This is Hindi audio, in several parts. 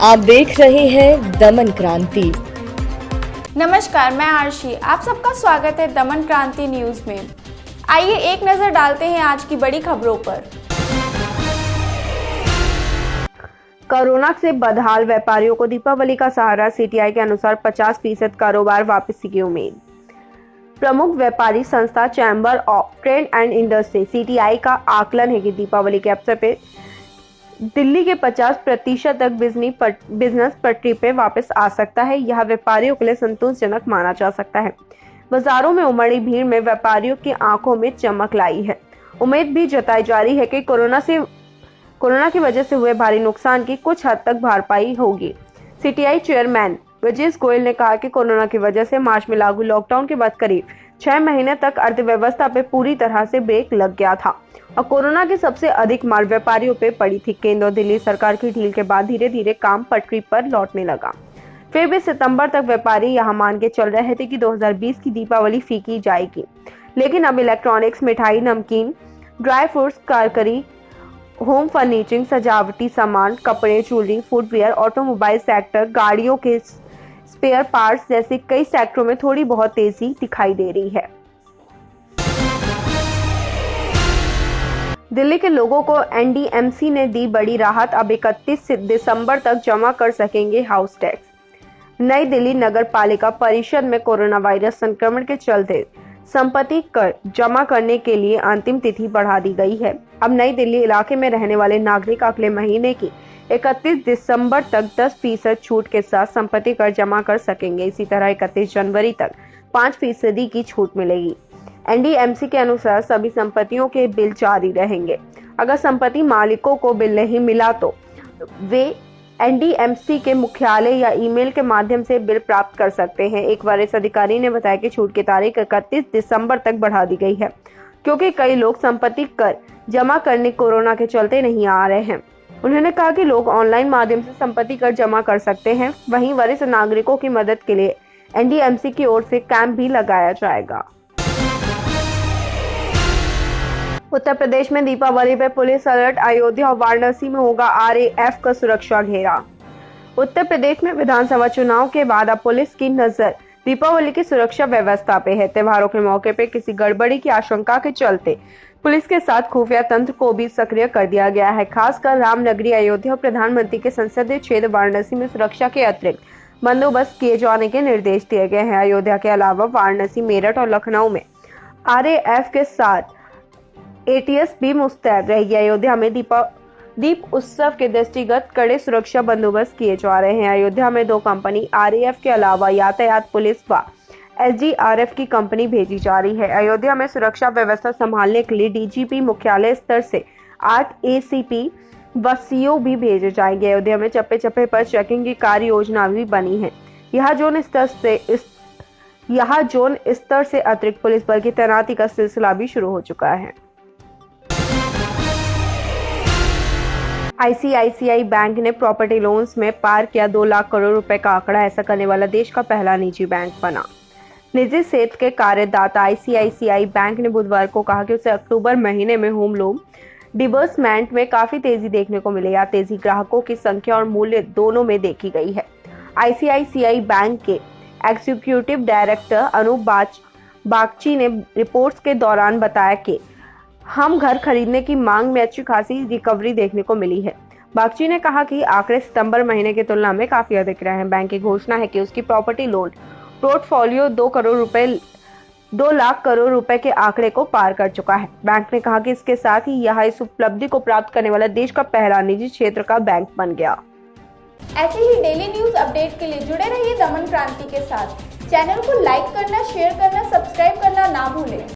आप देख रहे हैं दमन क्रांति। नमस्कार, मैं आरशी। आप सबका स्वागत है दमन क्रांति न्यूज में। आइए एक नजर डालते हैं आज की बड़ी खबरों पर। कोरोना से बदहाल व्यापारियों को दीपावली का सहारा। सीटीआई के अनुसार 50% कारोबार वापसी की उम्मीद। प्रमुख व्यापारी संस्था chamber of trade and industry CTI का आकलन है कि दीपावली के अवसर पर दिल्ली के 50% तक बिजनेस पटरी पे वापस आ सकता है। यह व्यापारियों के लिए संतोषजनक माना जा सकता है। बाजारों में उमड़ी भीड़ में व्यापारियों की आंखों में चमक लाई है। उम्मीद भी जताई जा रही है कि कोरोना की वजह से हुए भारी नुकसान की कुछ हद तक भरपाई होगी। सीटीआई चेयरमैन विजेश गोयल ने कहा कि कोरोना की वजह से मार्च में लागू लॉकडाउन के बाद करीब 6 महीने तक अर्थव्यवस्था पे पूरी तरह से ब्रेक लग गया था और कोरोना की सबसे अधिक मार व्यापारियों पे पड़ी थी। केंद्र और दिल्ली सरकार की ढील के बाद धीरे धीरे काम पटरी पर लौटने लगा। फिर भी सितंबर तक व्यापारी यहां मान के चल रहे थे कि 2020 की दीपावली फीकी जाएगी, लेकिन अब इलेक्ट्रॉनिक्स, मिठाई, नमकीन, ड्राई फ्रूट्स, क्रॉकरी, होम फर्नीचरिंग, सजावटी सामान, कपड़े, ज्वेलरी, फुटवियर, ऑटोमोबाइल सेक्टर, गाड़ियों के स्पेयर पार्ट्स जैसे कई सेक्टरों में थोड़ी बहुत तेजी दिखाई दे रही है। दिल्ली के लोगों को एनडीएमसी ने दी बड़ी राहत। अब 31 दिसंबर तक जमा कर सकेंगे हाउस टैक्स। नई दिल्ली नगर पालिका परिषद में कोरोना वायरस संक्रमण के चलते संपत्ति कर जमा करने के लिए अंतिम तिथि बढ़ा दी गई है। अब नई दिल्ली इलाके में रहने वाले नागरिक अगले महीने की 31 दिसंबर तक 10% छूट के साथ संपत्ति कर जमा कर सकेंगे। इसी तरह 31 जनवरी तक 5% की छूट मिलेगी। एनडीएमसी के अनुसार सभी संपत्तियों के बिल जारी रहेंगे। अगर संपत्ति मालिकों को बिल नहीं मिला तो वे एनडीएमसी के मुख्यालय या ईमेल के माध्यम से बिल प्राप्त कर सकते हैं। एक वरिष्ठ अधिकारी ने बताया कि छूट की तारीख 31 दिसंबर तक बढ़ा दी गई है, क्योंकि कई लोग संपत्ति कर जमा करने कोरोना के चलते नहीं आ रहे हैं। उन्होंने कहा कि लोग ऑनलाइन माध्यम से संपत्ति कर जमा कर सकते हैं। वहीं वरिष्ठ नागरिकों की मदद के लिए एनडीएमसी की ओर से कैंप भी लगाया जाएगा। उत्तर प्रदेश में दीपावली पर पुलिस अलर्ट। अयोध्या और वाराणसी में होगा आरएएफ का सुरक्षा घेरा। उत्तर प्रदेश में विधानसभा चुनाव के बाद अब पुलिस की नजर दीपावली की सुरक्षा व्यवस्था पे है। त्योहारों के मौके पे किसी गड़बड़ी की आशंका के चलते पुलिस के साथ खुफिया तंत्र को भी सक्रिय कर दिया गया है। खासकर रामनगरी, अयोध्या और प्रधानमंत्री के संसदीय क्षेत्र वाराणसी में सुरक्षा के अतिरिक्त बंदोबस्त किए जाने के निर्देश दिए गए हैं। अयोध्या के अलावा वाराणसी, मेरठ और लखनऊ में आरएएफ के साथ एटीएस भी मुस्तैद रहेगी। अयोध्या में दीप उत्सव के दृष्टिगत कड़े सुरक्षा बंदोबस्त किए जा रहे हैं। अयोध्या में 2 कंपनी आरएएफ के अलावा यातायात पुलिस व एसडीआरएफ की कंपनी भेजी जा रही है। अयोध्या में सुरक्षा व्यवस्था संभालने के लिए डीजीपी मुख्यालय स्तर से 8 एसीपी व सीओ भी भेजे जाएंगे। अयोध्या में चप्पे चप्पे पर चेकिंग की कार्य योजना भी बनी है। यहाँ जोन स्तर से अतिरिक्त पुलिस बल की तैनाती का सिलसिला भी शुरू हो चुका है। आईसीआईसीआई बैंक ने प्रॉपर्टी लोन्स में पार किया 2 लाख करोड़ रुपए का आंकड़ा। ऐसा करने वाला देश का पहला निजी बैंक बना। निजी क्षेत्र के कार्यदाता आईसीआईसीआई बैंक ने बुधवार को कहा कि उसे अक्टूबर महीने में होम लोन डिसबर्समेंट में काफी तेजी देखने को मिली। यह तेजी ग्राहकों की संख्या और मूल्य दोनों में देखी गई है। आईसीआईसीआई बैंक के एग्जीक्यूटिव डायरेक्टर अनूप बागची ने रिपोर्ट्स के दौरान बताया कि हम घर खरीदने की मांग में अच्छी खासी रिकवरी देखने को मिली है। बागची ने कहा कि आंकड़े सितंबर महीने की तुलना में काफी अधिक रहे हैं। बैंक की घोषणा है कि उसकी property loan portfolio 2 lakh crore रुपए के आंकड़े को पार कर चुका है। बैंक ने कहा कि इसके साथ ही यह इस उपलब्धि को प्राप्त करने वाला देश का पहला निजी क्षेत्र का बैंक बन गया। ऐसे ही डेली न्यूज अपडेट के लिए जुड़े रहिए दमन क्रांति के साथ। चैनल को लाइक करना, शेयर करना, सब्सक्राइब करना ना भूलें।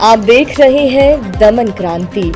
आप देख रहे हैं दमन क्रांति।